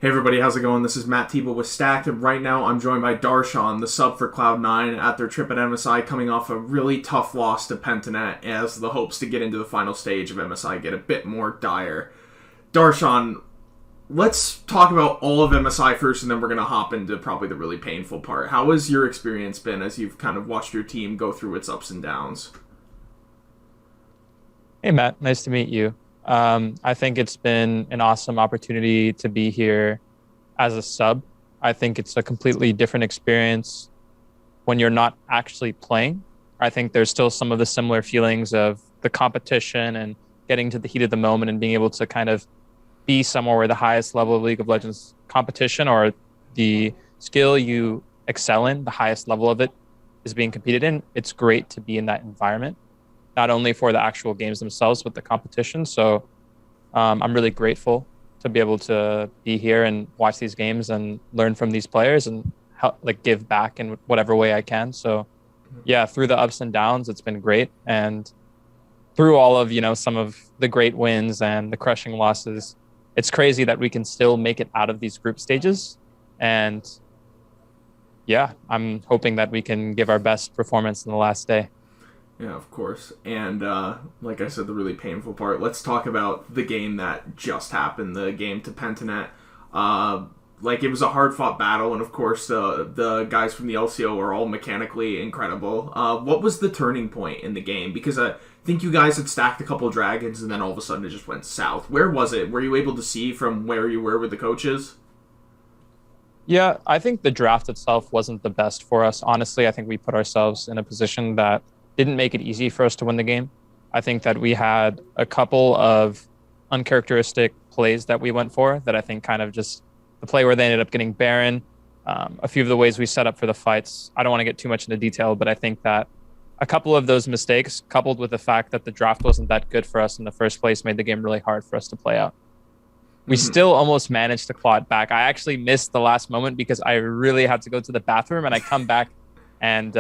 Hey everybody, how's it going? This is Matt Tebow with Stacked, and right now I'm joined by Darshan, the sub for Cloud9, at their trip at MSI, coming off a really tough loss to Pentanet as the hopes to get into the final stage of MSI get a bit more dire. Darshan, let's talk about all of MSI first, and then we're going to hop into probably the really painful part. How has your experience been as you've kind of watched your team go through its ups and downs? Hey, Matt. Nice to meet you. I think it's been an awesome opportunity to be here as a sub. I think it's a completely different experience when you're not actually playing. I think there's still some of the similar feelings of the competition and getting to the heat of the moment and being able to kind of be somewhere where the highest level of League of Legends competition or the skill you excel in, the highest level of it is being competed in. It's great to be in that environment, not only for the actual games themselves, but the competition. So I'm really grateful to be able to be here and watch these games and learn from these players and help, like, give back in whatever way I can. So yeah, through the ups and downs, it's been great. And through all of, some of the great wins and the crushing losses, it's crazy that we can still make it out of these group stages. And yeah, I'm hoping that we can give our best performance in the last day. Yeah, of course. And like I said, the really painful part. Let's talk about the game that just happened, the game to Pentanet. It was a hard-fought battle, and of course, the guys from the LCO are all mechanically incredible. What was the turning point in the game? Because I think you guys had stacked a couple of dragons, and then all of a sudden it just went south. Where was it? Were you able to see from where you were with the coaches? Yeah, I think the draft itself wasn't the best for us. Honestly, I think we put ourselves in a position that didn't make it easy for us to win the game. I think that we had a couple of uncharacteristic plays that we went for that I think kind of just the play where they ended up getting Baron, a few of the ways we set up for the fights. I don't want to get too much into detail, but I think that a couple of those mistakes, coupled with the fact that the draft wasn't that good for us in the first place, made the game really hard for us to play out. We still almost managed to claw it back. I actually missed the last moment because I really had to go to the bathroom, and I come back and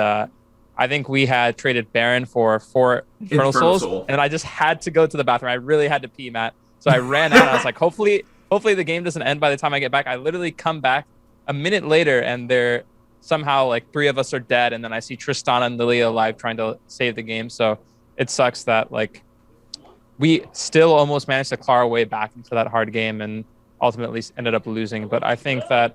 I think we had traded Baron for 4 Infernal Souls, and I just had to go to the bathroom. I really had to pee, Matt. So I ran out. I was like, hopefully the game doesn't end by the time I get back. I literally come back a minute later, and they're somehow like 3 of us are dead, and then I see Tristana and Lilia alive trying to save the game. So it sucks that we still almost managed to claw our way back into that hard game and ultimately ended up losing. But I think that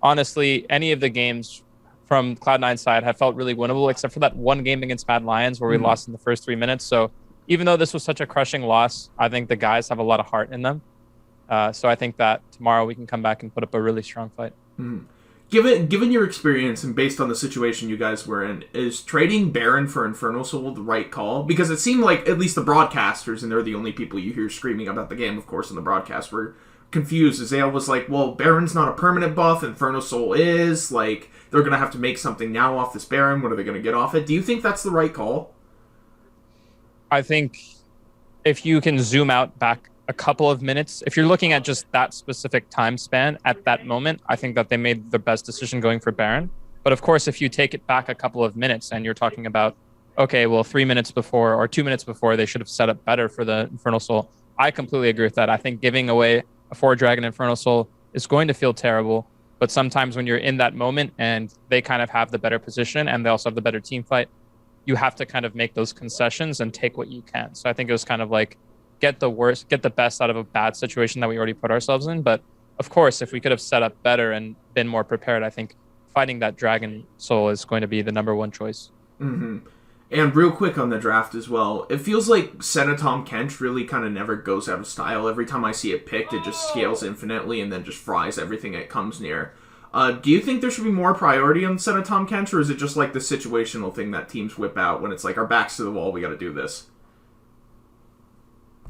honestly, any of the games from Cloud9's side have felt really winnable, except for that one game against Mad Lions where we lost in the first 3 minutes. So even though this was such a crushing loss, I think the guys have a lot of heart in them. So I think that tomorrow we can come back and put up a really strong fight. Given your experience and based on the situation you guys were in, is trading Baron for Infernal Soul the right call? Because it seemed like at least the broadcasters, and they're the only people you hear screaming about the game, of course, in the broadcast, were confused. Azale was like, well, Baron's not a permanent buff, Infernal Soul is. Like, they're going to have to make something now off this Baron. What are they going to get off it? Do you think that's the right call? I think if you can zoom out back a couple of minutes, if you're looking at just that specific time span at that moment, I think that they made the best decision going for Baron. But of course, if you take it back a couple of minutes and you're talking about, okay, well, 3 minutes before or 2 minutes before, they should have set up better for the Infernal Soul. I completely agree with that. I think giving away a 4-dragon Infernal Soul is going to feel terrible. But sometimes when you're in that moment and they kind of have the better position and they also have the better team fight, you have to kind of make those concessions and take what you can. So I think it was kind of like get the best out of a bad situation that we already put ourselves in. But of course, if we could have set up better and been more prepared, I think fighting that Dragon Soul is going to be the number one choice. And real quick on the draft as well, it feels like Senatom Kench really kind of never goes out of style. Every time I see it picked, it just scales infinitely and then just fries everything it comes near. Do you think there should be more priority on Senatom Kench, or is it just like the situational thing that teams whip out when it's like, our backs to the wall, we got to do this?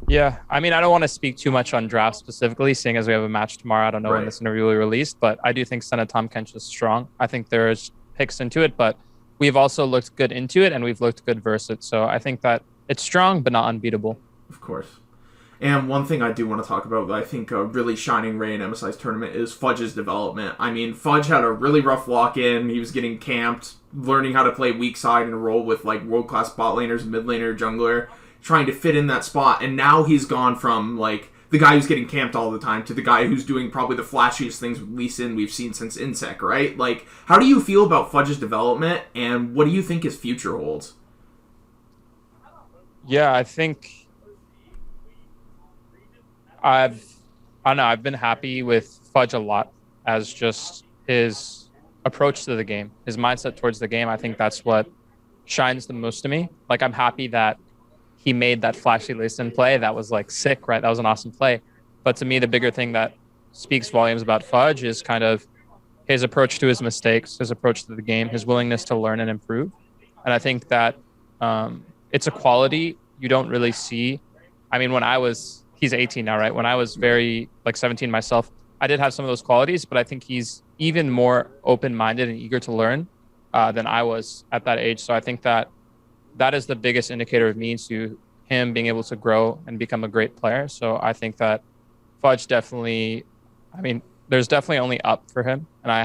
Yeah, I mean, I don't want to speak too much on draft specifically, seeing as we have a match tomorrow. I don't know when this interview will be released, but I do think Senatom Kench is strong. I think there's picks into it, but we've also looked good into it, and we've looked good versus it. So I think that it's strong, but not unbeatable. Of course. And one thing I do want to talk about that I think a really shining ray in MSI's tournament is Fudge's development. I mean, Fudge had a really rough walk-in. He was getting camped, learning how to play weak side and roll with like world-class bot laners, mid laner, jungler, trying to fit in that spot. And now he's gone from like the guy who's getting camped all the time to the guy who's doing probably the flashiest things with Lee Sin we've seen since Insec, right? Like, how do you feel about Fudge's development, and what do you think his future holds? Yeah, I think I don't know, I've been happy with Fudge a lot as just his approach to the game, his mindset towards the game. I think that's what shines the most to me. Like, I'm happy that he made that flashy listen play. That was like sick, right? That was an awesome play. But to me, the bigger thing that speaks volumes about Fudge is kind of his approach to his mistakes, his approach to the game, his willingness to learn and improve. And I think that it's a quality you don't really see. I mean, he's 18 now, right? When I was very 17 myself, I did have some of those qualities, but I think he's even more open-minded and eager to learn than I was at that age. So I think that is the biggest indicator of me to him being able to grow and become a great player. So I think that Fudge definitely, there's definitely only up for him. And I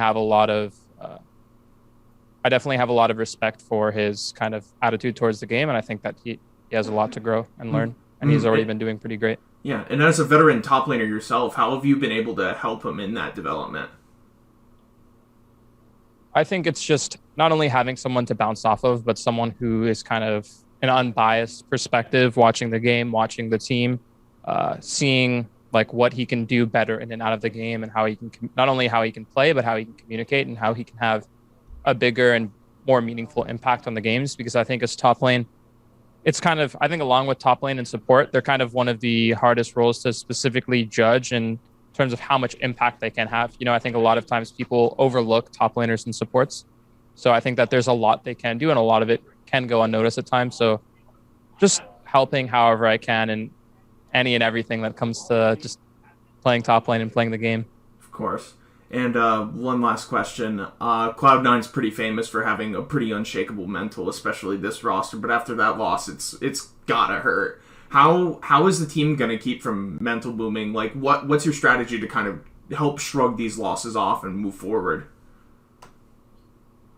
definitely have a lot of respect for his kind of attitude towards the game. And I think that he has a lot to grow and learn. And he's already been doing pretty great. Yeah, and as a veteran top laner yourself, how have you been able to help him in that development? I think it's just not only having someone to bounce off of, but someone who is kind of an unbiased perspective, watching the game, watching the team, seeing like what he can do better in and out of the game, and how he can not only how he can play, but how he can communicate and how he can have a bigger and more meaningful impact on the games. Because I think as top lane, it's kind of, I think along with top lane and support, they're kind of one of the hardest roles to specifically judge in terms of how much impact they can have. I think a lot of times people overlook top laners and supports. So I think that there's a lot they can do, and a lot of it can go unnoticed at times. So just helping however I can in any and everything that comes to just playing top lane and playing the game. Of course. And one last question. Cloud9's pretty famous for having a pretty unshakable mental, especially this roster. But after that loss, it's gotta hurt. How is the team gonna keep from mental booming? Like, what's your strategy to kind of help shrug these losses off and move forward?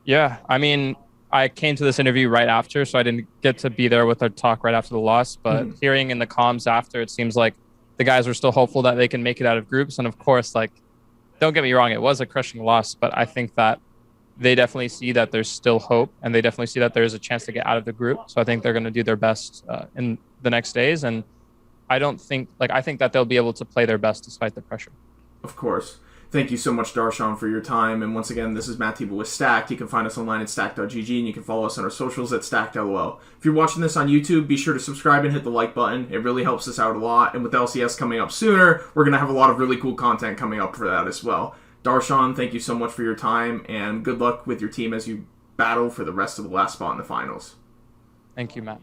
Yeah, I came to this interview right after, so I didn't get to be there with our talk right after the loss. But hearing in the comms after, it seems like the guys are still hopeful that they can make it out of groups. And of course, don't get me wrong, it was a crushing loss, but I think that they definitely see that there's still hope, and they definitely see that there's a chance to get out of the group. So I think they're going to do their best in the next days. And I think that they'll be able to play their best despite the pressure. Of course. Thank you so much, Darshan, for your time. And once again, this is Matt Tebow with Stacked. You can find us online at stacked.gg, and you can follow us on our socials at stackedlol. If you're watching this on YouTube, be sure to subscribe and hit the like button. It really helps us out a lot. And with LCS coming up sooner, we're going to have a lot of really cool content coming up for that as well. Darshan, thank you so much for your time, and good luck with your team as you battle for the rest of the last spot in the finals. Thank you, Matt.